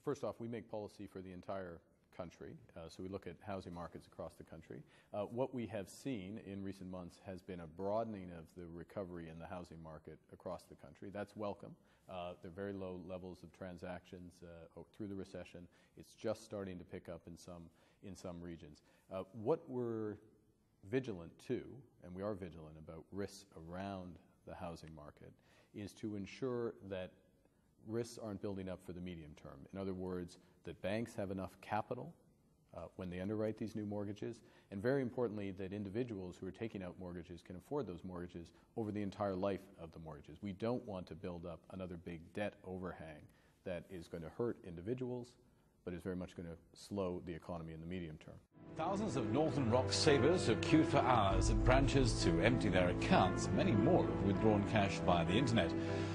First off, we make policy for the entire country, so we look at housing markets across the country. What we have seen in recent months has been a broadening of the recovery in the housing market across the country. That's welcome. There are very low levels of transactions through the recession. It's just starting to pick up in some regions. What we're vigilant to, and we are vigilant about risks around the housing market, is to ensure that risks aren't building up for the medium term. In other words, that banks have enough capital when they underwrite these new mortgages, and very importantly, that individuals who are taking out mortgages can afford those mortgages over the entire life of the mortgages. We don't want to build up another big debt overhang that is going to hurt individuals, but is very much going to slow the economy in the medium term. Thousands of Northern Rock savers have queued for hours at branches to empty their accounts. Many more have withdrawn cash via the internet.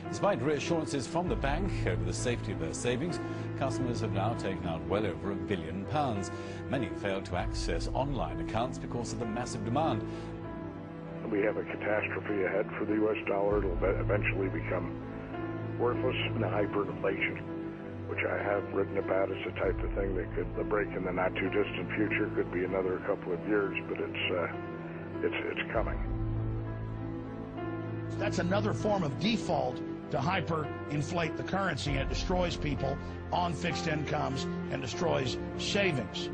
Despite reassurances from the bank over the safety of their savings, customers have now taken out well over £1 billion. Many failed to access online accounts because of the massive demand. We have a catastrophe ahead for the U.S. dollar. It'll eventually become worthless in a hyperinflation, which I have written about as the type of thing that could break in the not too distant future. Could be another couple of years, but it's coming. That's another form of default to hyperinflate the currency, and it destroys people on fixed incomes and destroys savings.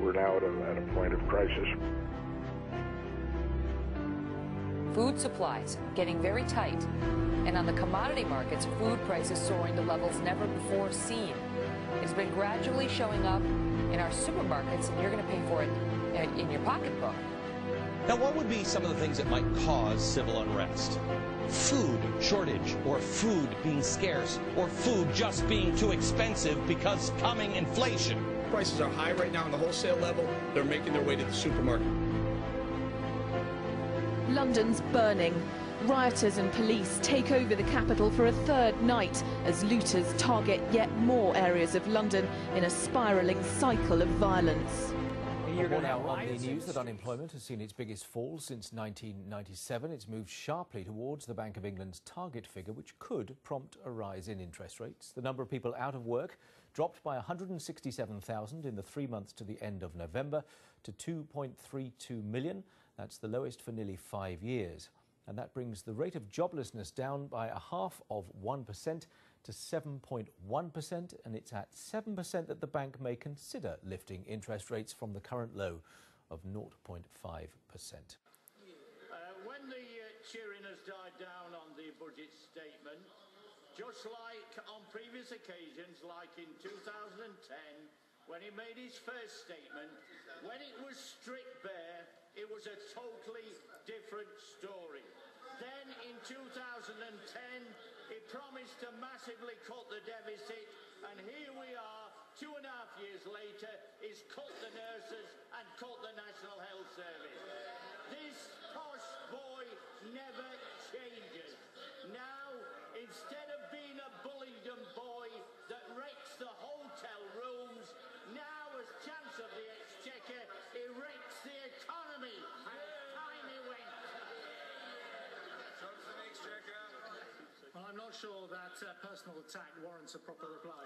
We're now at a point of crisis. Food supplies getting very tight, and on the commodity markets, food prices soaring to levels never before seen. It's been gradually showing up in our supermarkets, and you're going to pay for it in your pocketbook. Now, what would be some of the things that might cause civil unrest? Food shortage, or food being scarce, or food just being too expensive because coming inflation. Prices are high right now on the wholesale level. They're making their way to the supermarket. London's burning. Rioters and police take over the capital for a third night as looters target yet more areas of London in a spiralling cycle of violence. Well, now on the news that unemployment has seen its biggest fall since 1997. It's moved sharply towards the Bank of England's target figure, which could prompt a rise in interest rates. The number of people out of work dropped by 167,000 in the 3 months to the end of November to 2.32 million. That's the lowest for nearly 5 years. And that brings the rate of joblessness down by 0.5% to 7.1%, and it's at 7% that the bank may consider lifting interest rates from the current low of 0.5%. When the cheering has died down on the budget statement, just like on previous occasions, like in 2010, when he made his first statement, when it was stripped bare, it was a totally different story. Then in 2010, he promised to massively cut the deficit, and here we are, 2.5 years later, he's cut the nurses and cut the National Health Service. This posh boy never changes. Now, instead of being a Bullingdon boy that wrecks the hotel rooms, now as Chancellor of the Exchequer, he wrecks the economy. Time he went. I'm not sure that personal attack warrants a proper reply.